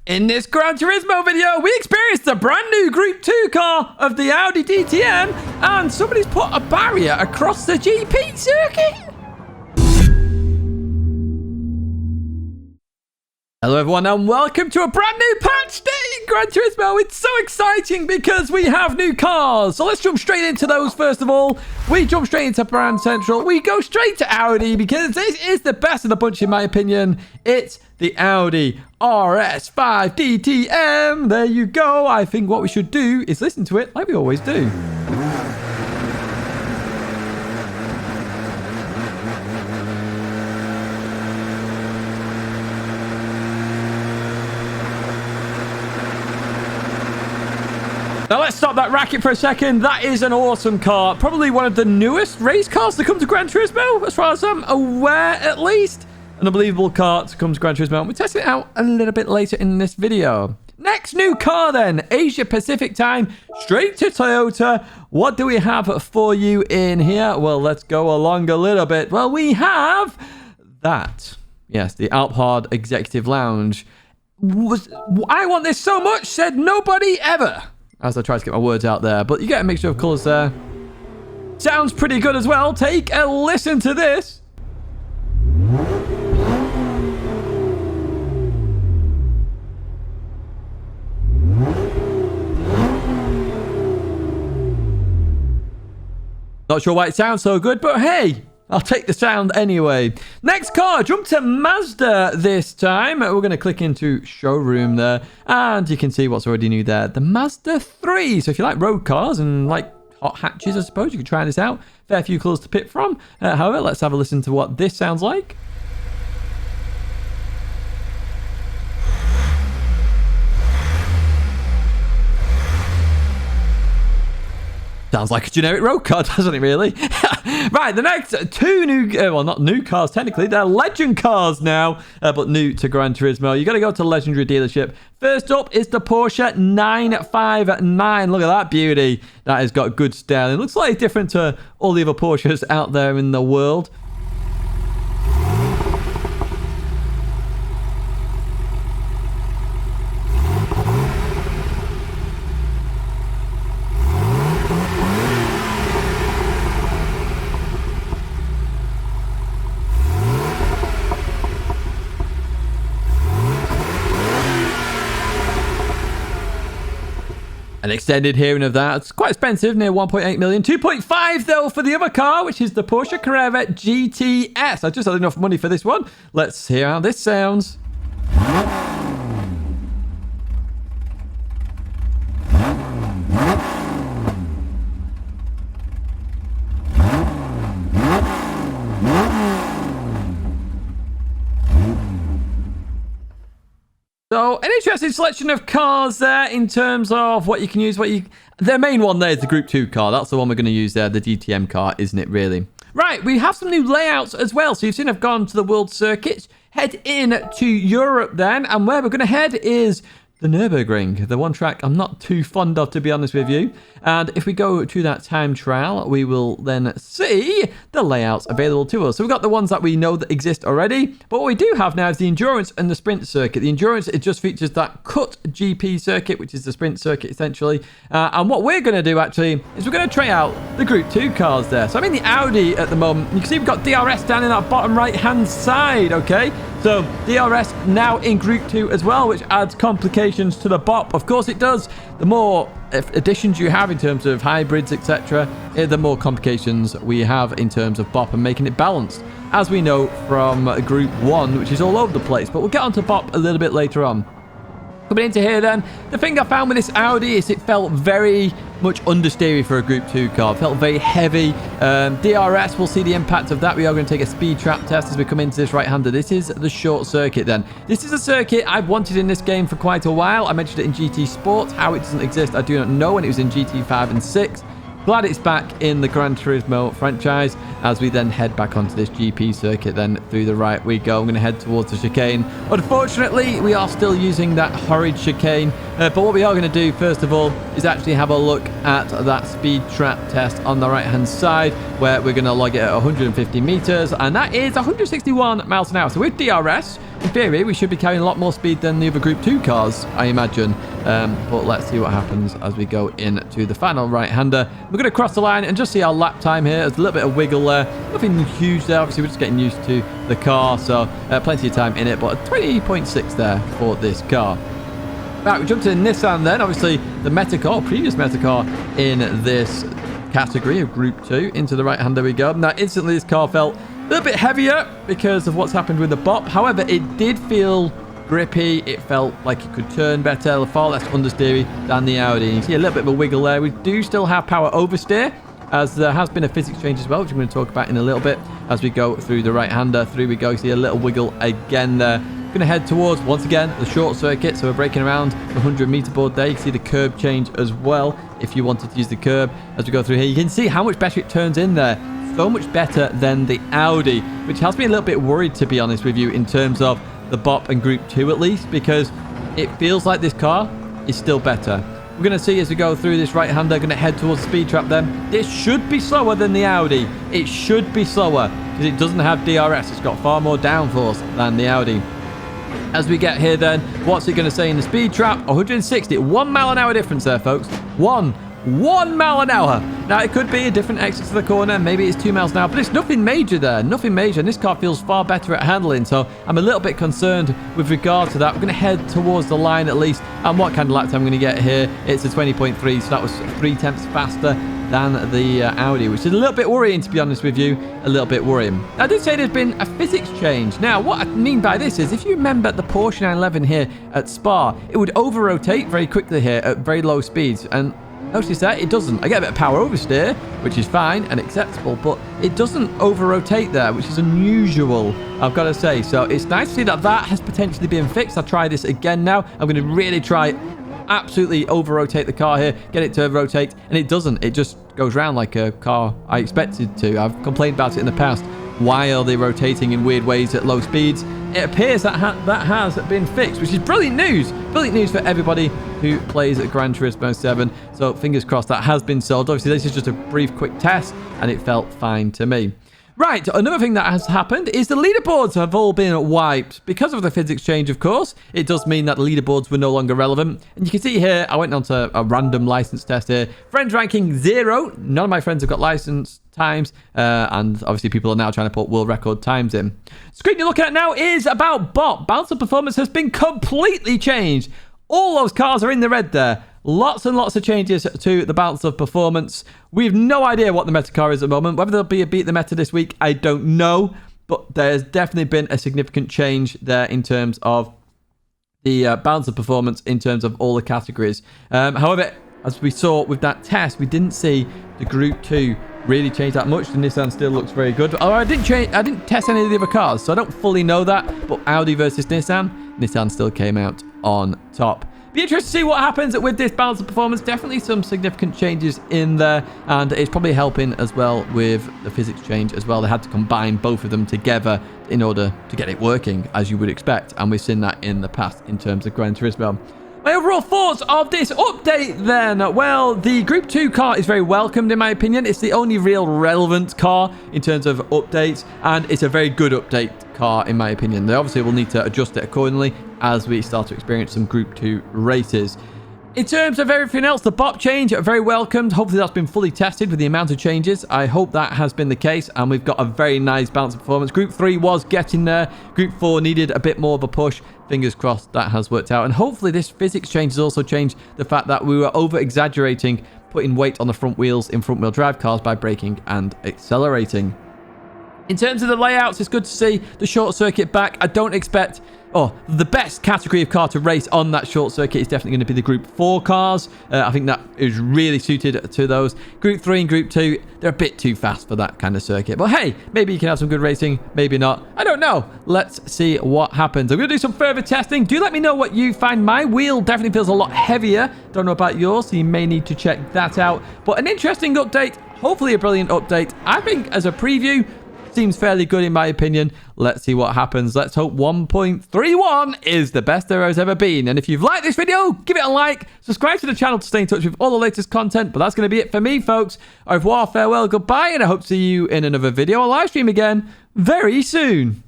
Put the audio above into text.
In this Gran Turismo video, we experienced the brand new Group 2 car of the Audi DTM, and somebody's put a barrier across the GP circuit. Hello everyone and welcome to a brand new patch day in Gran Turismo. It's so exciting because we have new cars. So let's jump straight into those first of all. We jump straight into Brand Central. We go straight to Audi because this is the best of the bunch in my opinion. It's the Audi RS5 DTM. There you go. I think what we should do is listen to it like we always do. Now let's stop that racket for a second. That is an awesome car. Probably one of the newest race cars to come to Gran Turismo, as far as I'm aware at least. An unbelievable car to come to Gran Turismo. We're testing it out a little bit later in this video. Next new car then, Asia Pacific time, straight to Toyota. What do we have for you in here? Well, let's go along a little bit. Well, we have that. Yes, the Alphard Executive Lounge. I want this so much, said nobody ever. As I try to get my words out there. But you get a mixture of colours there. Sounds pretty good as well. Take a listen to this. Not sure why it sounds so good, but hey, I'll take the sound anyway. Next car, jump to Mazda this time. We're going to click into showroom there. And you can see what's already new there. The Mazda 3. So if you like road cars and like hot hatches, I suppose, you could try this out. Fair few colours to pick from. However, let's have a listen to what this sounds like. Sounds like a generic road car, doesn't it, really? Right, the next two new, well, not new cars, technically. They're legend cars now, but new to Gran Turismo. You got to go to Legendary Dealership. First up is the Porsche 959. Look at that beauty. That has got good style. It looks like different to all the other Porsches out there in the world. An extended hearing of that. It's quite expensive, near 1.8 million. 2.5 though for the other car, which is the Porsche Carrera GTS. I just had enough money for this one. Let's hear how this sounds. So, an interesting selection of cars there in terms of what you can use. The main one there is the Group 2 car. That's the one we're going to use there, the DTM car, isn't it, really? Right, we have some new layouts as well. So, you've seen I've gone to the World Circuits. Head in to Europe then. And where we're going to head is the Nürburgring, the one track I'm not too fond of, to be honest with you. And if we go to that time trial, we will then see the layouts available to us. So we've got the ones that we know that exist already. But what we do have now is the Endurance and the Sprint circuit. The Endurance, it just features that cut GP circuit, which is the Sprint circuit essentially. And what we're going to do actually is we're going to try out the Group 2 cars there. So I'm in the Audi at the moment. You can see we've got DRS down in that bottom right hand side, okay? So DRS now in Group 2 as well, which adds complications to the BOP. Of course it does. The more additions you have in terms of hybrids, etc., the more complications we have in terms of BOP and making it balanced, as we know from Group 1, which is all over the place. But we'll get onto BOP a little bit later on. Coming into here then, the thing I found with this Audi is it felt very much understeery for a Group 2 car. It felt very heavy. DRS, we'll see the impact of that. We are going to take a speed trap test as we come into this right-hander. This is the short circuit then. This is a circuit I've wanted in this game for quite a while. I mentioned it in GT Sport. How it doesn't exist, I do not know, when it was in GT5 and 6. glad it's back in the Gran Turismo franchise as we then head back onto this GP circuit. Then through the right we go. I'm going to head towards the chicane. Unfortunately, we are still using that horrid chicane. But what we are going to do, first of all, is actually have a look at that speed trap test on the right-hand side, where we're going to log it at 150 meters, and that is 161 miles an hour. So with DRS, in theory, we should be carrying a lot more speed than the other Group 2 cars, I imagine. But let's see what happens as we go into the final right-hander. We're going to cross the line and just see our lap time here. There's a little bit of wiggle there. Nothing huge there. Obviously, we're just getting used to the car, so plenty of time in it. But a 20.6 there for this car. Right, we jumped to Nissan then. Obviously, the Metacar, previous Metacar in this category of Group 2. Into the right-hander we go. Now, instantly, this car felt a little bit heavier because of what's happened with the BOP. However, it did feel grippy. It felt like it could turn better, far less understeery than the Audi. And you see a little bit of a wiggle there. We do still have power oversteer, as there has been a physics change as well, which I'm going to talk about in a little bit as we go through the right-hander. Through we go. You see a little wiggle again there. Going to head towards, once again, the short circuit. So we're breaking around the 100-meter board there. You can see the curb change as well if you wanted to use the curb as we go through here. You can see how much better it turns in there. So much better than the Audi, which has me a little bit worried, to be honest with you, in terms of the BOP and Group 2 at least, because it feels like this car is still better. We're going to see as we go through this right-hander, going to head towards the speed trap then. This should be slower than the Audi. It should be slower because it doesn't have DRS. It's got far more downforce than the Audi. As we get here then, what's it going to say in the speed trap? 160. 1 mile an hour difference there, folks. 1 mile an hour. Now, it could be a different exit to the corner. Maybe it's 2 miles an hour, but it's nothing major there. Nothing major. And this car feels far better at handling. So I'm a little bit concerned with regard to that. We're going to head towards the line at least. And what kind of lap time I'm going to get here? It's a 20.3. So that was 3 tenths faster than the Audi, which is a little bit worrying, to be honest with you. A little bit worrying. I did say there's been a physics change. Now, what I mean by this is, if you remember the Porsche 911 here at Spa, it would over-rotate very quickly here at very low speeds. And notice that it doesn't. I get a bit of power oversteer, which is fine and acceptable, but it doesn't over-rotate there, which is unusual, I've got to say. So it's nice to see that that has potentially been fixed. I'll try this again now. I'm going to really try absolutely over-rotate the car here, get it to rotate, and it doesn't. It just goes around like a car I expected to. I've complained about it in the past. Why are they rotating in weird ways at low speeds? It appears that that has been fixed, which is brilliant news. Brilliant news for everybody who plays at Gran Turismo 7. So fingers crossed that has been solved. Obviously, this is just a brief, quick test, and it felt fine to me. Right, another thing that has happened is the leaderboards have all been wiped. Because of the physics change, of course, it does mean that the leaderboards were no longer relevant. And you can see here, I went on to a random license test here. Friends ranking 0. None of my friends have got license times. And obviously, people are now trying to put world record times in. Screen you're looking at now is about BOP. Balance of performance has been completely changed. All those cars are in the red there. Lots and lots of changes to the balance of performance. We have no idea what the meta car is at the moment. Whether there'll be a beat the meta this week, I don't know. But there's definitely been a significant change there in terms of the balance of performance in terms of all the categories. However, as we saw with that test, we didn't see the Group 2 really change that much. The Nissan still looks very good. Oh, I didn't test any of the other cars, so I don't fully know that. But Audi versus Nissan still came out on top. Be interested to see what happens with this balance of performance. Definitely some significant changes in there, and it's probably helping as well with the physics change as well. They had to combine both of them together in order to get it working, as you would expect, and we've seen that in the past in terms of Gran Turismo. My overall thoughts of this update then. Well, the Group 2 car is very welcomed in my opinion. It's the only real relevant car in terms of updates, and it's a very good update car in my opinion. They obviously will need to adjust it accordingly as we start to experience some Group 2 races. In terms of everything else, the BOP change, very welcomed. Hopefully that's been fully tested with the amount of changes. I hope that has been the case, and we've got a very nice balance of performance. Group 3 was getting there. Group 4 needed a bit more of a push. Fingers crossed that has worked out. And hopefully this physics change has also changed the fact that we were over-exaggerating putting weight on the front wheels in front-wheel drive cars by braking and accelerating. In terms of the layouts, it's good to see the short circuit back. I don't expect... the best category of car to race on that short circuit is definitely going to be the Group 4 cars. I think that is really suited to those. Group 3 and Group 2, they're a bit too fast for that kind of circuit. But hey, maybe you can have some good racing, maybe not. I don't know. Let's see what happens. I'm going to do some further testing. Do let me know what you find. My wheel definitely feels a lot heavier. Don't know about yours, so you may need to check that out. But an interesting update, hopefully a brilliant update. I think as a preview, seems fairly good in my opinion. Let's see what happens. Let's hope 1.31 is the best there has ever been. And if you've liked this video, give it a like. Subscribe to the channel to stay in touch with all the latest content. But that's going to be it for me, folks. Au revoir, farewell, goodbye, and I hope to see you in another video or live stream again very soon.